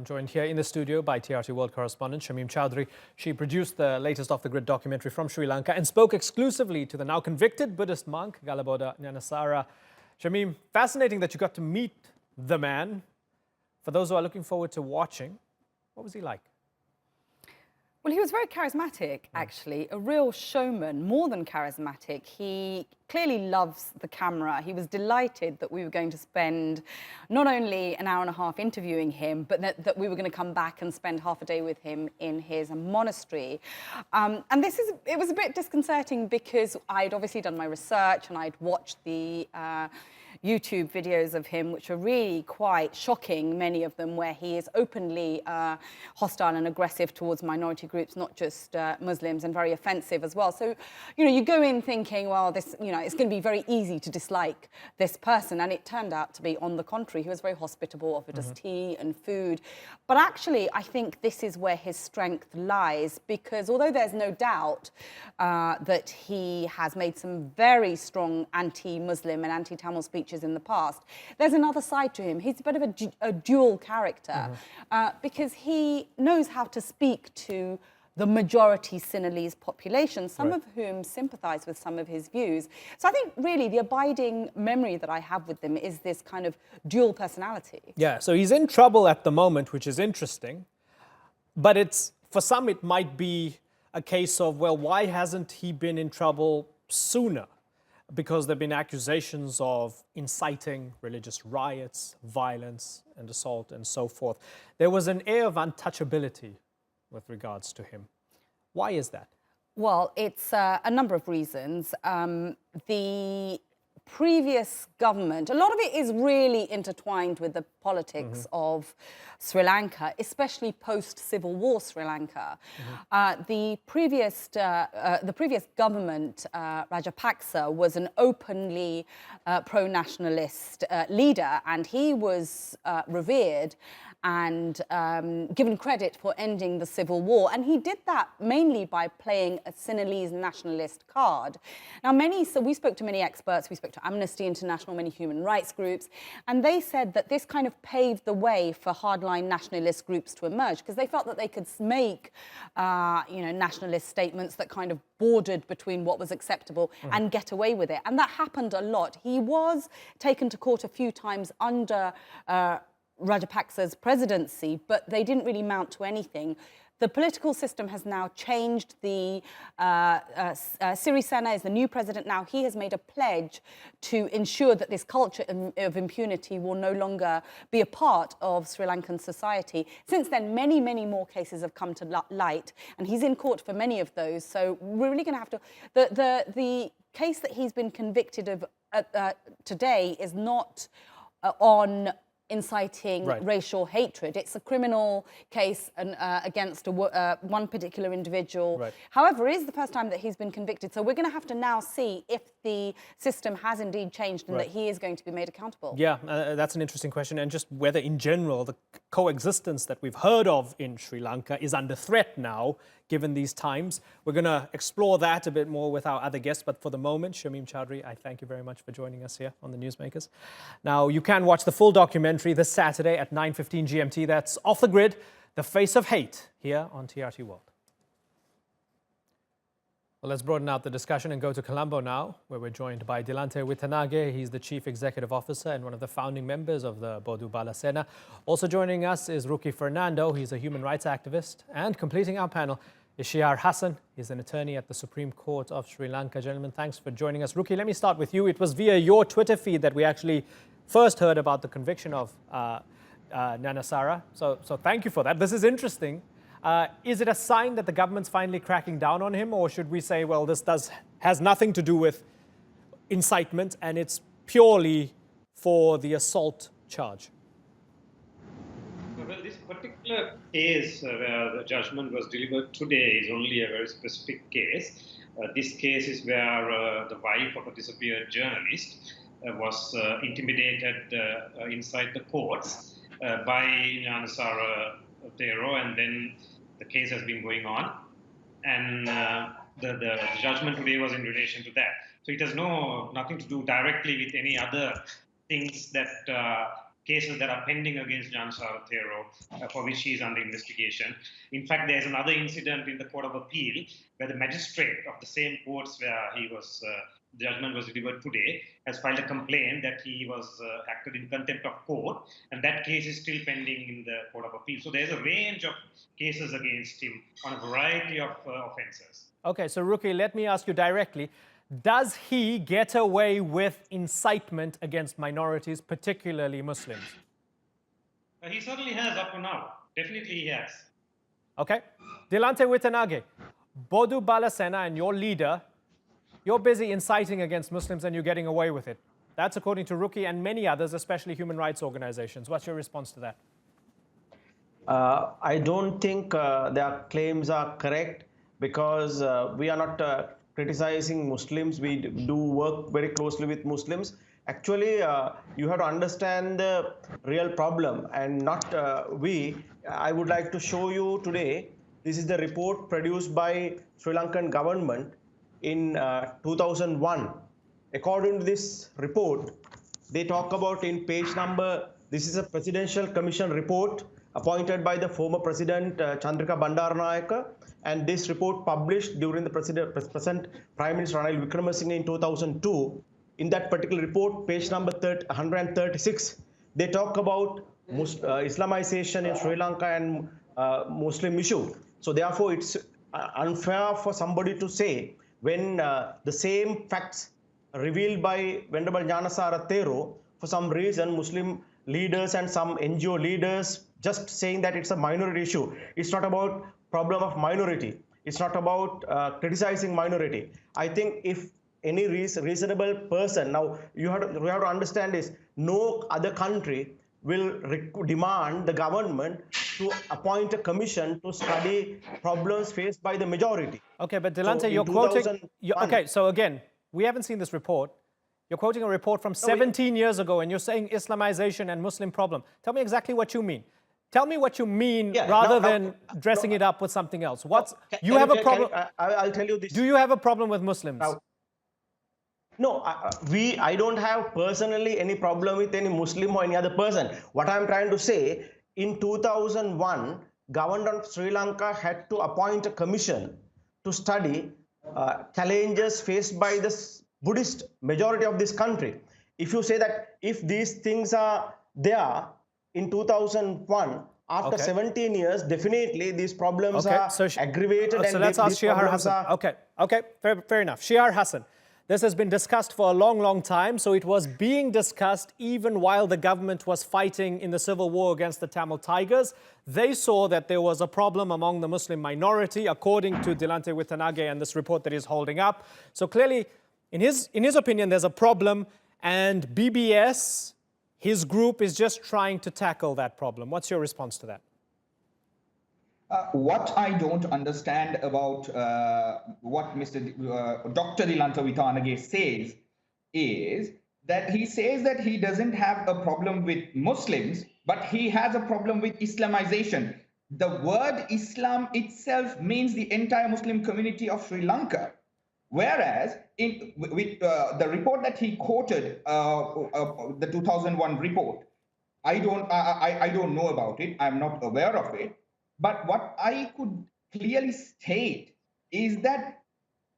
I'm joined here in the studio by TRT World correspondent Shamim Chowdhury. She produced the latest off-the-grid documentary from Sri Lanka and spoke exclusively to the now convicted Buddhist monk, Galaboda Nyanasara. Shamim, fascinating that you got to meet the man. For those who are looking forward to watching, what was he like? Well, he was very charismatic, actually, a real showman, more than charismatic. He clearly loves the camera. He was delighted that we were going to spend not only an hour and a half interviewing him, but that we were going to come back and spend half a day with him in his monastery. And it was a bit disconcerting because I'd obviously done my research and I'd watched the YouTube videos of him, which are really quite shocking, many of them, where he is openly hostile and aggressive towards minority groups, not just Muslims, and very offensive as well. So, you know, you go in thinking, well, this, you know, it's going to be very easy to dislike this person. And it turned out to be on the contrary. He was very hospitable, offered us tea and food. But actually, I think this is where his strength lies, because although there's no doubt that he has made some very strong anti-Muslim and anti-Tamil speeches in the past, there's another side to him. He's a bit of a dual character because he knows how to speak to the majority Sinhalese population, some of whom sympathise with some of his views. So I think really the abiding memory that I have with him is this kind of dual personality. Yeah, so he's in trouble at the moment, which is interesting. But it's, for some, it might be a case of, well, why hasn't he been in trouble sooner? Because there have been accusations of inciting religious riots, violence and assault and so forth. There was an air of untouchability with regards to him. Why is that? Well, it's a number of reasons. The previous government, a lot of it is really intertwined with the politics of Sri Lanka, especially post-Civil War Sri Lanka. The previous government, Rajapaksa, was an openly pro-nationalist leader, and he was revered and given credit for ending the Civil War. And he did that mainly by playing a Sinhalese nationalist card. Now, so we spoke to many experts, we spoke to Amnesty International, many human rights groups, and they said that this kind of paved the way for hardline nationalist groups to emerge, because they felt that they could make nationalist statements that kind of bordered between what was acceptable and get away with it. And that happened a lot. He was taken to court a few times under Rajapaksa's presidency, but they didn't really mount to anything. The political system has now changed. Sri Sena is the new president now. He has made a pledge to ensure that this culture of impunity will no longer be a part of Sri Lankan society. Since then, many, many more cases have come to light, and he's in court for many of those. So we're really going to have to... The case that he's been convicted of today is not on inciting racial hatred. It's a criminal case against one particular individual. However, it is the first time that he's been convicted. So we're going to have to now see if the system has indeed changed and that he is going to be made accountable. Yeah, that's an interesting question. And just whether in general the coexistence that we've heard of in Sri Lanka is under threat now, given these times. We're going to explore that a bit more with our other guests. But for the moment, Shamim Chowdhury, I thank you very much for joining us here on The Newsmakers. Now, you can watch the full documentary this Saturday at 9:15 GMT. That's Off the Grid, The Face of Hate, here on TRT World. Well, let's broaden out the discussion and go to Colombo now, where we're joined by Dilanthe Withanage. He's the Chief Executive Officer and one of the founding members of the Bodu Bala Sena. Also joining us is Ruki Fernando. He's a human rights activist. And completing our panel is Shihar Hassan. He's an attorney at the Supreme Court of Sri Lanka. Gentlemen, thanks for joining us. Ruki, let me start with you. It was via your Twitter feed that we actually first heard about the conviction of Nyanasara. So thank you for that. This is interesting. Is it a sign that the government's finally cracking down on him, or should we say, well, this has nothing to do with incitement and it's purely for the assault charge? Well, this particular case where the judgment was delivered today is only a very specific case. This case is where the wife of a disappeared journalist was intimidated inside the courts by Nyanasara Tero, and then the case has been going on, and the judgment today was in relation to that. So it has nothing to do directly with any other things that cases that are pending against Jan Saratero, for which he is under investigation. In fact, there's another incident in the Court of Appeal where the magistrate of the same courts where the judgment was delivered today has filed a complaint that he was acted in contempt of court, and that case is still pending in the Court of Appeal. So there's a range of cases against him on a variety of offences. Okay, so Ruki, let me ask you directly. Does he get away with incitement against minorities, particularly Muslims? He certainly has up to now. Definitely he has. Okay. Dilanthe Withanage, Bodu Bala Sena and your leader, you're busy inciting against Muslims and you're getting away with it. That's according to Ruki and many others, especially human rights organizations. What's your response to that? I don't think their claims are correct, because we are not criticizing Muslims. We do work very closely with Muslims. Actually, you have to understand the real problem and not we. I would like to show you today, this is the report produced by Sri Lankan government in 2001. According to this report, they talk about in page number, this is a presidential commission report appointed by the former president Chandrika Bandaranaike, and this report published during the present Prime Minister Ranil Wickremesinghe in 2002. In that particular report, page number 136, they talk about Islamization in Sri Lanka and Muslim issue. So therefore, it's unfair for somebody to say when the same facts revealed by Venerable Gnanasara Thero, for some reason Muslim leaders and some NGO leaders just saying that it's a minority issue. It's not about problem of minority. It's not about criticizing minority. I think if any reasonable person, now we have to understand is no other country will demand the government to appoint a commission to study problems faced by the majority. Okay, but Dilanthe, So you're in quoting... 2001 okay, so again, we haven't seen this report. You're quoting a report from 17 years ago and you're saying Islamization and Muslim problem. Tell me exactly what you mean. Tell me what you mean rather than dressing it up with something else. You have a problem... I'll tell you this. Do you have a problem with Muslims? Now, no, I don't have personally any problem with any Muslim or any other person. What I'm trying to say, in 2001, government of Sri Lanka had to appoint a commission to study challenges faced by the Buddhist majority of this country. If you say that if these things are there in 2001, after 17 years, definitely these problems are aggravated. So let's ask Shihar Hassan. Okay, fair enough. Shihar Hassan, this has been discussed for a long time. So it was being discussed even while the government was fighting in the civil war against the Tamil Tigers. They saw that there was a problem among the Muslim minority, according to Dilanthe Withanage and this report that he's holding up. So clearly, in his opinion, there's a problem, and BBS, his group, is just trying to tackle that problem. What's your response to that? What I don't understand about what Dr. Dilanthe Withanage says is that he says that he doesn't have a problem with Muslims, but he has a problem with Islamization. The word Islam itself means the entire Muslim community of Sri Lanka. Whereas, with the report that he quoted, the 2001 report, I don't know about it. I'm not aware of it. But what I could clearly state is that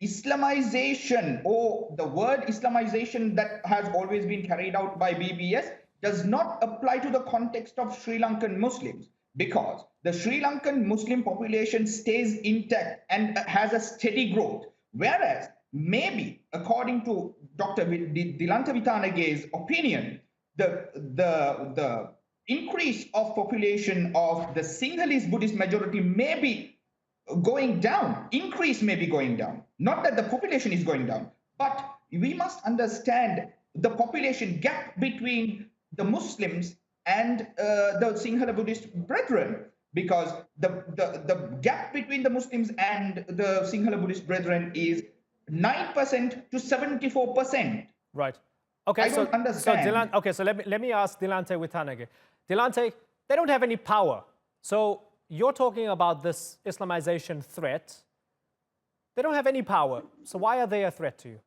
Islamization, or the word Islamization that has always been carried out by BBS, does not apply to the context of Sri Lankan Muslims, because the Sri Lankan Muslim population stays intact and has a steady growth. Whereas, maybe, according to Dr. Dilanthe Withanage's opinion, the increase of population of the Sinhalese Buddhist majority may be going down. Increase may be going down. Not that the population is going down, but we must understand the population gap between the Muslims and the Sinhala Buddhist brethren. Because the gap between the Muslims and the Sinhala Buddhist brethren is 9% to 74%. Right. Okay. I don't understand. So let me ask Dilanthe Withanage. Dilanthe, they don't have any power. So you're talking about this Islamization threat. They don't have any power. So why are they a threat to you?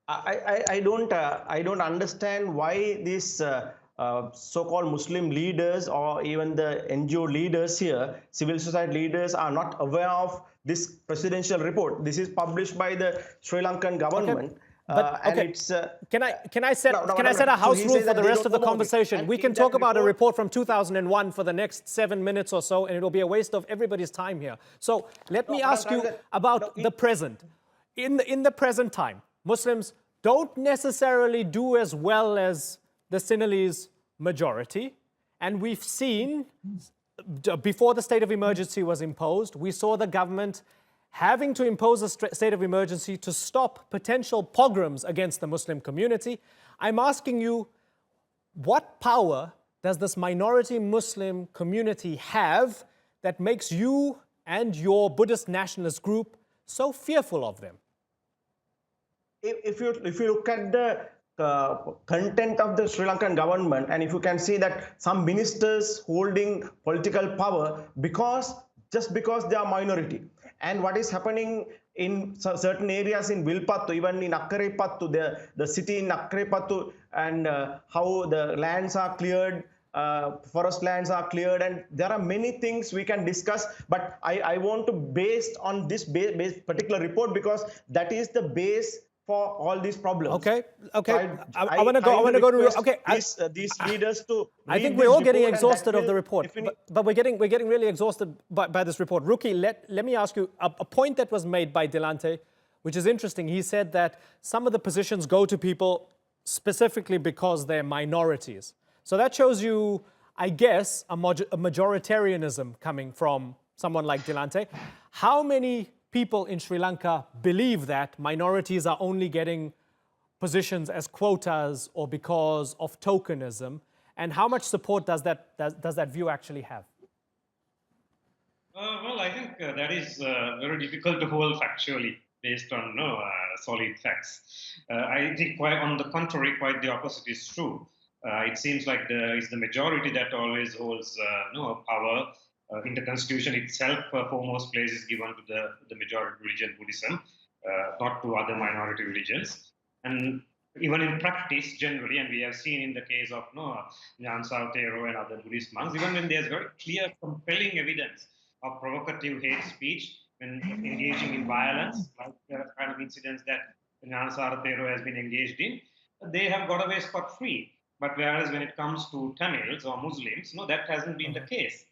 I don't understand why these so-called Muslim leaders or even the NGO leaders here, civil society leaders, are not aware of this presidential report. This is published by the Sri Lankan government, and Okay. it's. Can I set a So house he rule says for that the they rest don't of the know about it. conversation? And We can in talk that about a report from 2001 for the next 7 minutes or so, and it'll be a waste of everybody's time here. So let me ask you about the present. In the present time, Muslims don't necessarily do as well as the Sinhalese majority, and we've seen before the state of emergency was imposed, we saw the government having to impose a state of emergency to stop potential pogroms against the Muslim community. I'm asking you, what power does this minority Muslim community have that makes you and your Buddhist nationalist group so fearful of them? If you look at the content of the Sri Lankan government, and if you can see that some ministers holding political power just because they are minority, and what is happening in certain areas in Vilpattu, even in Akkarepattu, the city in Akkarepattu, and how the lands are cleared, forest lands are cleared, and there are many things we can discuss, but I want to base on this particular report because that is the base for all these problems. Okay. So I want to go to. Okay. These leaders to. I think we're all getting exhausted of the report, but we're getting really exhausted by this report. Ruki, let me ask you a point that was made by Dilanthe, which is interesting. He said that some of the positions go to people specifically because they're minorities. So that shows you, I guess, a majoritarianism coming from someone like Dilanthe. How many people in Sri Lanka believe that minorities are only getting positions as quotas or because of tokenism, and how much support does that view actually have? Well, I think that is very difficult to hold factually based on solid facts. I think quite on the contrary, quite the opposite is true. It seems like it's the majority that always holds power. In the constitution itself, foremost place is given to the majority religion, Buddhism, not to other minority religions. And even in practice, generally, and we have seen in the case of Nyan Tero and other Buddhist monks, even when there's very clear, compelling evidence of provocative hate speech, when engaging in violence, like the kind of incidents that Nyan Tero has been engaged in, they have got away scot-free. But whereas when it comes to Tamils or Muslims, that hasn't been the case.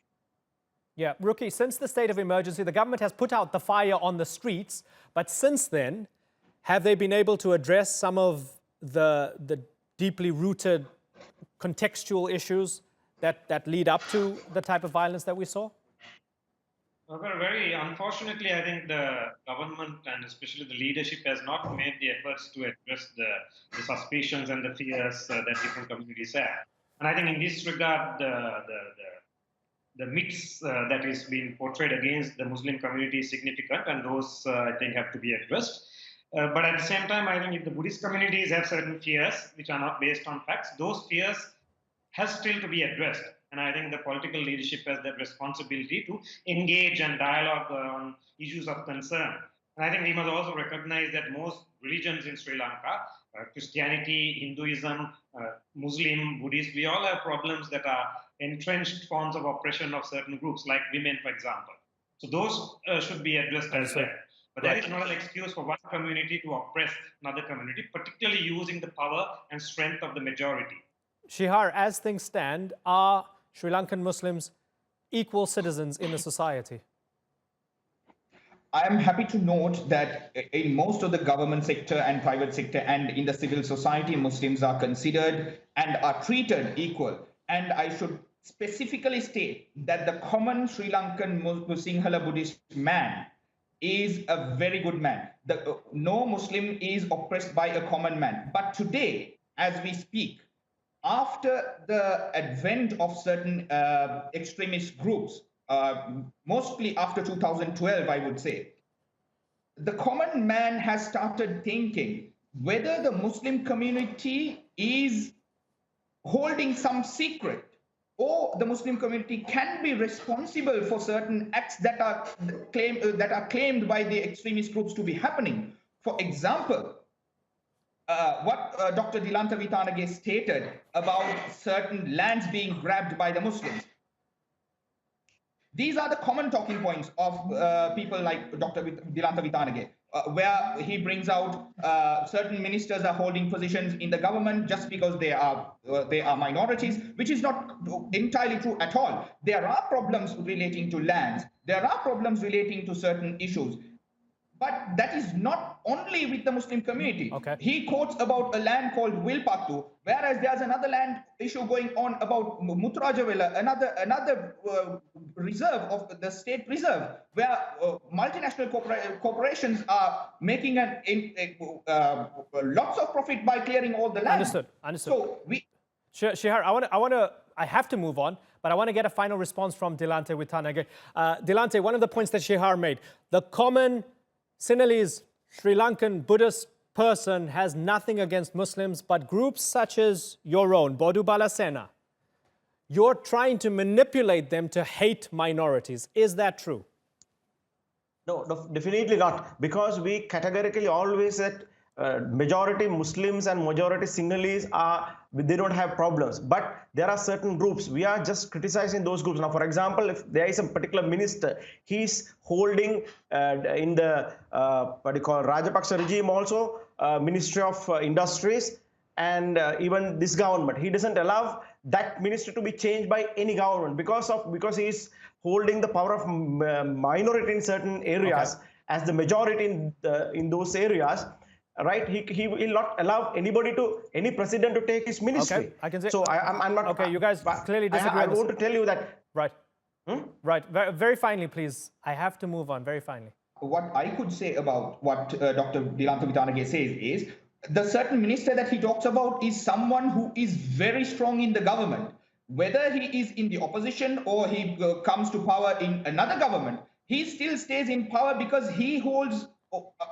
Yeah, Ruki, since the state of emergency, the government has put out the fire on the streets, but since then, have they been able to address some of the deeply rooted contextual issues that lead up to the type of violence that we saw? Well, very unfortunately, I think the government and especially the leadership has not made the efforts to address the suspicions and the fears that different communities have. And I think in this regard, the myths that is being portrayed against the Muslim community is significant, and those I think have to be addressed. But at the same time, I think if the Buddhist communities have certain fears which are not based on facts, those fears has still to be addressed. And I think the political leadership has that responsibility to engage and dialogue on issues of concern. And I think we must also recognize that most religions in Sri Lanka, Christianity, Hinduism, Muslim, Buddhist, we all have problems that are entrenched forms of oppression of certain groups, like women, for example. So those should be addressed as well. But that is not an excuse for one community to oppress another community, particularly using the power and strength of the majority. Shihar, as things stand, are Sri Lankan Muslims equal citizens in the society? I am happy to note that in most of the government sector and private sector and in the civil society, Muslims are considered and are treated equal. And I should specifically state that the common Sri Lankan Sinhala Buddhist man is a very good man. No Muslim is oppressed by a common man. But today, as we speak, after the advent of certain extremist groups, mostly after 2012, I would say, the common man has started thinking whether the Muslim community is holding some secret, or the Muslim community can be responsible for certain acts that are claimed by the extremist groups to be happening. For example, what Dr. Dilanthe Withanage stated about certain lands being grabbed by the Muslims. These are the common talking points of people like Dr. Dilanthe Withanage, where he brings out certain ministers are holding positions in the government just because they are minorities, which is not entirely true at all. There are problems relating to lands. There are problems relating to certain issues. But that is not only with the Muslim community. Okay. He quotes about a land called Wilpattu, whereas there's another land issue going on about Mutrajavela, another reserve of the state reserve, where multinational corporations are making lots of profit by clearing all the land. Understood. So we. Shihar, I have to move on, but I want to get a final response from Dilanthe Withanage. Dilanthe, one of the points that Shihar made, the common Sinhalese Sri Lankan Buddhist person has nothing against Muslims, but groups such as your own, Bodu Bala Sena, you're trying to manipulate them to hate minorities. Is that true? No, definitely not. Because we categorically always said majority Muslims and majority Sinhalese they don't have problems. But there are certain groups. We are just criticizing those groups. Now, for example, if there is a particular minister, he's holding in the what do you call Rajapaksa regime also Ministry of Industries and even this government. He doesn't allow that ministry to be changed by any government because he is holding the power of minority in certain areas as the majority in those areas. Right, he will not allow any president to take his ministry. Okay, I can say. So I'm not. Okay, you guys clearly disagree. I want to tell you that. Right. Right. Very finally, please. I have to move on. Very finally. What I could say about what Dr. Dilanthe Withanage says is the certain minister that he talks about is someone who is very strong in the government. Whether he is in the opposition or he comes to power in another government, he still stays in power because he holds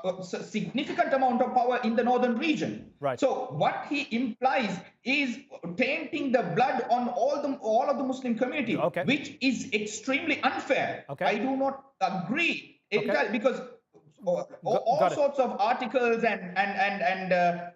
a significant amount of power in the northern region. Right. So what he implies is tainting the blood on all of the Muslim community, which is extremely unfair. I do not agree entirely because all sorts of articles and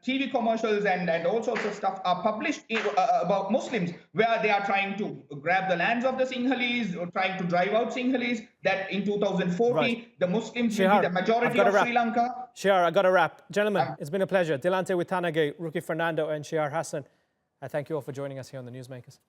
TV commercials and all sorts of stuff are published about Muslims where they are trying to grab the lands of the Sinhalese or trying to drive out Sinhalese, that in 2040 the Muslims will be the majority of Sri Lanka. Shihar, I got to wrap. Gentlemen, it's been a pleasure. Dilanthe Withanage, Ruki Fernando and Shihar Hassan, I thank you all for joining us here on the Newsmakers.